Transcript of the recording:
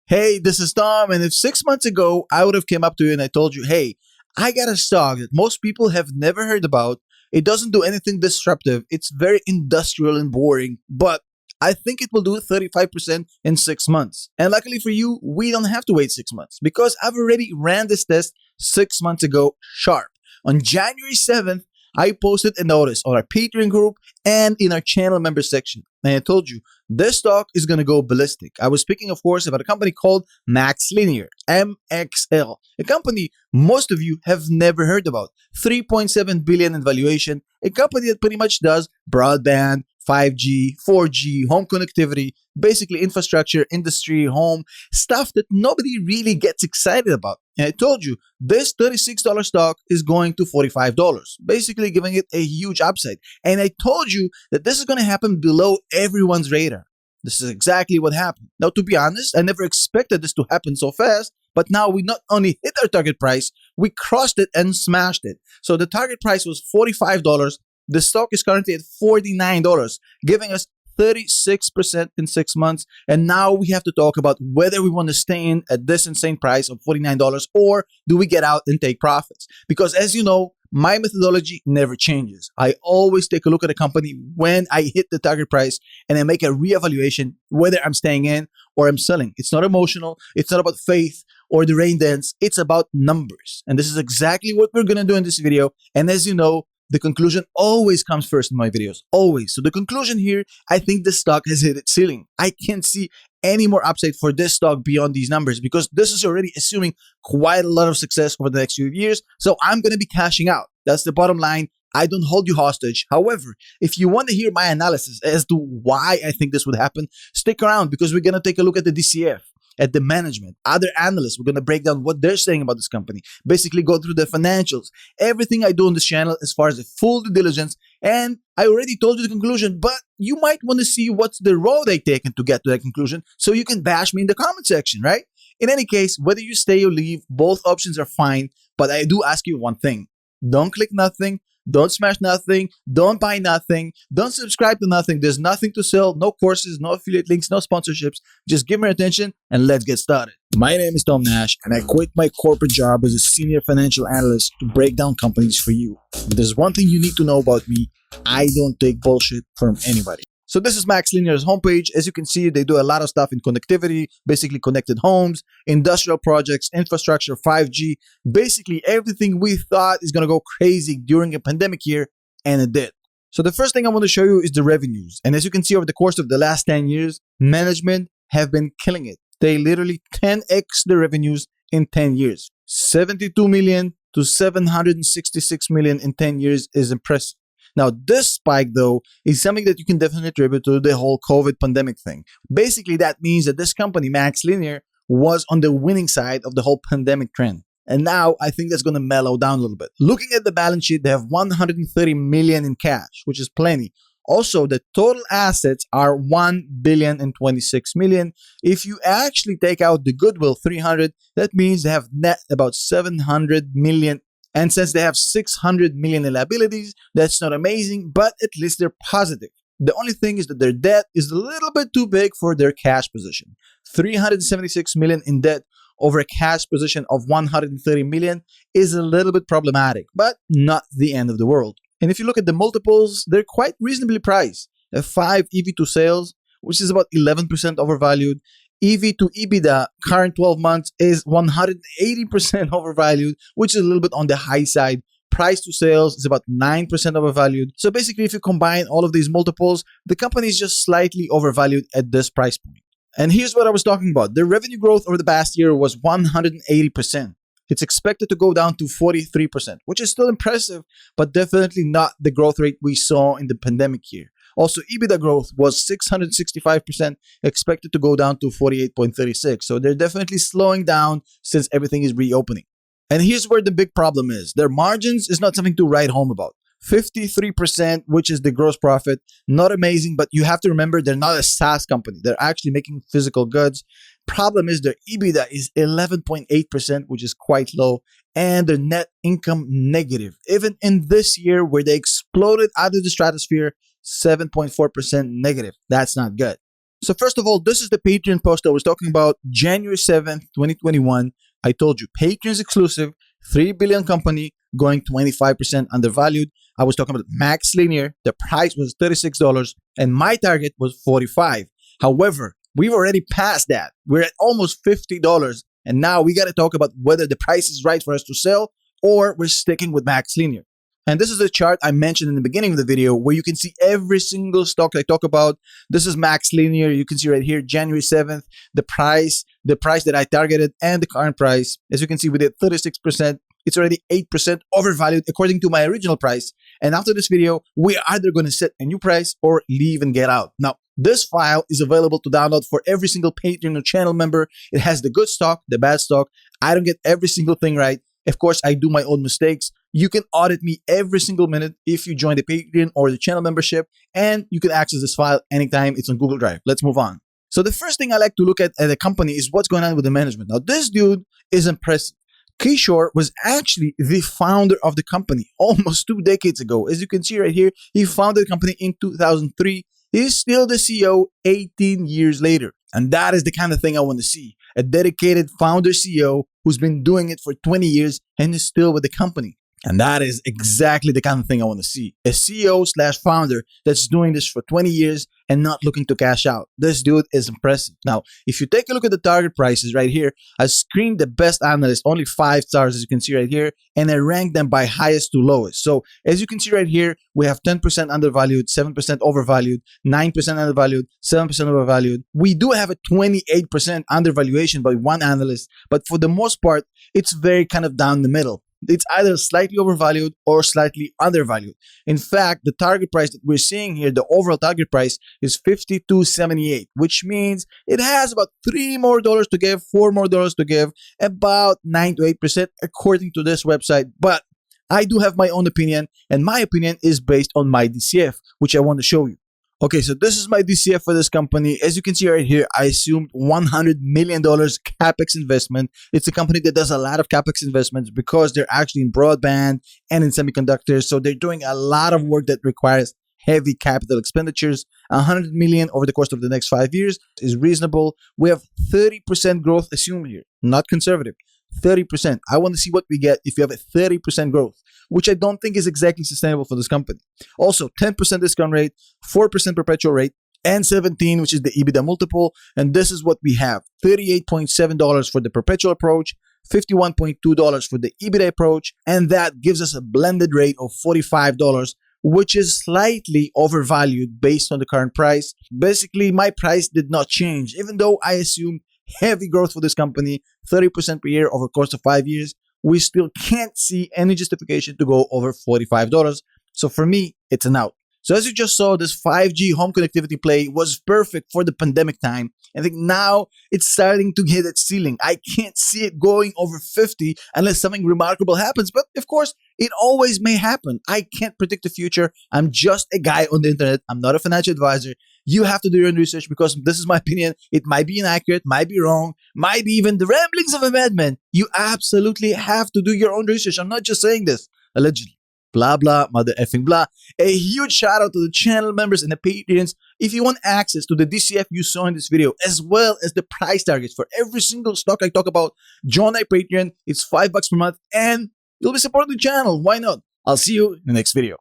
Hey, this is Tom, and if 6 months ago I would have came up to you and I told you, hey, I got a stock that most people have never heard about. It doesn't do anything disruptive. It's very industrial and boring, but I think it will do 35% in 6 months. And luckily for you, we don't have to wait 6 months because I've already ran this test 6 months ago sharp. On January 7th, I posted a notice on our Patreon group and in our channel member section. And I told you, this stock is going to go ballistic. I was speaking, of course, about a company called MaxLinear, MXL, a company most of you have never heard about. 3.7 billion in valuation, a company that pretty much does broadband, 5G, 4G, home connectivity, basically infrastructure, industry, home, stuff that nobody really gets excited about. And I told you, this $36 stock is going to $45, basically giving it a huge upside. And I told you that this is going to happen below everyone's radar. This is exactly what happened. Now, to be honest, I never expected this to happen so fast, but now we not only hit our target price, we crossed it and smashed it. So the target price was $45. The stock is currently at $49, giving us 36% in 6 months. And now we have to talk about whether we want to stay in at this insane price of $49 or do we get out and take profits. Because as you know, my methodology never changes. I always take a look at a company when I hit the target price and I make a reevaluation whether I'm staying in or I'm selling. It's not emotional. It's not about faith or the rain dance. It's about numbers. And this is exactly what we're going to do in this video. And as you know, the conclusion always comes first in my videos, always. So the conclusion here, I think the stock has hit its ceiling. I can't see any more upside for this stock beyond these numbers because this is already assuming quite a lot of success over the next few years. So I'm going to be cashing out. That's the bottom line. I don't hold you hostage. However, if you want to hear my analysis as to why I think this would happen, stick around because we're going to take a look at the DCF, at the management, other analysts. We're going to break down what they're saying about this company, basically go through the financials, everything I do on this channel as far as the full due diligence. And I already told you the conclusion, but you might want to see what's the road I taken to get to that conclusion so you can bash me in the comment section, right? In any case, whether you stay or leave, both options are fine, but I do ask you one thing. Don't click nothing. Don't smash nothing. Don't buy nothing. Don't subscribe to nothing. There's nothing to sell. No courses, no affiliate links, no sponsorships. Just give me your attention and let's get started. My name is Tom Nash and I quit my corporate job as a senior financial analyst to break down companies for you. But there's one thing you need to know about me. I don't take bullshit from anybody. So this is MaxLinear's homepage. As you can see, they do a lot of stuff in connectivity, basically connected homes, industrial projects, infrastructure, 5G, basically everything we thought is going to go crazy during a pandemic year, and it did. So the first thing I want to show you is the revenues. And as you can see over the course of the last 10 years, management have been killing it. They literally 10x the revenues in 10 years. 72 million to 766 million in 10 years is impressive. Now, this spike, though, is something that you can definitely attribute to the whole COVID pandemic thing. Basically, that means that this company, MaxLinear, was on the winning side of the whole pandemic trend. And now I think that's going to mellow down a little bit. Looking at the balance sheet, they have 130 million in cash, which is plenty. Also, the total assets are 1,026 million. If you actually take out the goodwill, 300, that means they have net about 700 million. And since they have 600 million in liabilities, that's not amazing, but at least they're positive. The only thing is that their debt is a little bit too big for their cash position. 376 million in debt over a cash position of 130 million is a little bit problematic, but not the end of the world. And if you look at the multiples, they're quite reasonably priced. A 5 EV to sales, which is about 11% overvalued. EV to EBITDA, current 12 months, is 180% overvalued, which is a little bit on the high side. Price to sales is about 9% overvalued. So basically, if you combine all of these multiples, the company is just slightly overvalued at this price point. And here's what I was talking about. The revenue growth over the past year was 180%. It's expected to go down to 43%, which is still impressive, but definitely not the growth rate we saw in the pandemic year. Also, EBITDA growth was 665%, expected to go down to 48.36. So they're definitely slowing down since everything is reopening. And here's where the big problem is. Their margins is not something to write home about. 53%, which is the gross profit. Not amazing, but you have to remember they're not a SaaS company. They're actually making physical goods. Problem is their EBITDA is 11.8%, which is quite low, and their net income negative. Even in this year where they exploded out of the stratosphere, 7.4% negative. That's not good. So first of all, this is the Patreon post I was talking about, January 7th, 2021. I told you, Patreon's exclusive, 3 billion company going 25% undervalued. I was talking about MaxLinear. The price was $36 and my target was 45. However, we've already passed that. We're at almost $50 and now we got to talk about whether the price is right for us to sell or we're sticking with MaxLinear. And this is a chart I mentioned in the beginning of the video where you can see every single stock I talk about. This is MaxLinear. You can see right here, January 7th, the price that I targeted and the current price. As you can see, we did 36%. It's already 8% overvalued according to my original price. And after this video, we are either going to set a new price or leave and get out. Now, this file is available to download for every single Patreon or channel member. It has the good stock, the bad stock. I don't get every single thing right. Of course, I do my own mistakes. You can audit me every single minute if you join the Patreon or the channel membership, and you can access this file anytime. It's on Google Drive. Let's move on. So the first thing I like to look at a company is what's going on with the management. Now, this dude is impressive. Kishore was actually the founder of the company almost 2 decades ago. As you can see right here, he founded the company in 2003. He's still the CEO 18 years later. And that is the kind of thing I want to see. A dedicated founder CEO who's been doing it for 20 years and is still with the company. And that is exactly the kind of thing I want to see. A CEO slash founder that's doing this for 20 years and not looking to cash out. This dude is impressive. Now, if you take a look at the target prices right here, I screened the best analysts, only 5 stars as you can see right here, and I ranked them by highest to lowest. So as you can see right here, we have 10% undervalued, 7% overvalued, 9% undervalued, 7% overvalued. We do have a 28% undervaluation by one analyst, but for the most part, it's very kind of down the middle. It's either slightly overvalued or slightly undervalued. In fact, the target price that we're seeing here, the overall target price is $52.78, which means it has about $3 more to give, $4 more to give, about 9 to 8% according to this website. But I do have my own opinion, and my opinion is based on my DCF, which I want to show you. Okay, so this is my DCF for this company. As you can see right here, I assumed $100 million CapEx investment. It's a company that does a lot of CapEx investments because they're actually in broadband and in semiconductors. So they're doing a lot of work that requires heavy capital expenditures. $100 million over the course of the next 5 years is reasonable. We have 30% growth assumed here, not conservative. 30%. I want to see what we get if you have a 30% growth, which I don't think is exactly sustainable for this company. Also, 10% discount rate, 4% perpetual rate, and 17, which is the EBITDA multiple. And this is what we have. $38.7 for the perpetual approach, $51.2 for the EBITDA approach, and that gives us a blended rate of $45, which is slightly overvalued based on the current price. Basically, my price did not change, even though I assumed heavy growth for this company, 30% per year over the course of 5 years. We still can't see any justification to go over $45. So for me, it's an out. So as you just saw, this 5G home connectivity play was perfect for the pandemic time. I think now it's starting to hit its ceiling. I can't see it going over 50 unless something remarkable happens. But of course, it always may happen. I can't predict the future. I'm just a guy on the internet. I'm not a financial advisor. You have to do your own research because this is my opinion. It might be inaccurate, might be wrong, might be even the ramblings of a madman. You absolutely have to do your own research. I'm not just saying this allegedly. Blah, blah, mother effing blah. A huge shout out to the channel members and the Patreons. If you want access to the DCF you saw in this video, as well as the price targets for every single stock I talk about, join my Patreon. It's $5 per month and you'll be supporting the channel. Why not? I'll see you in the next video.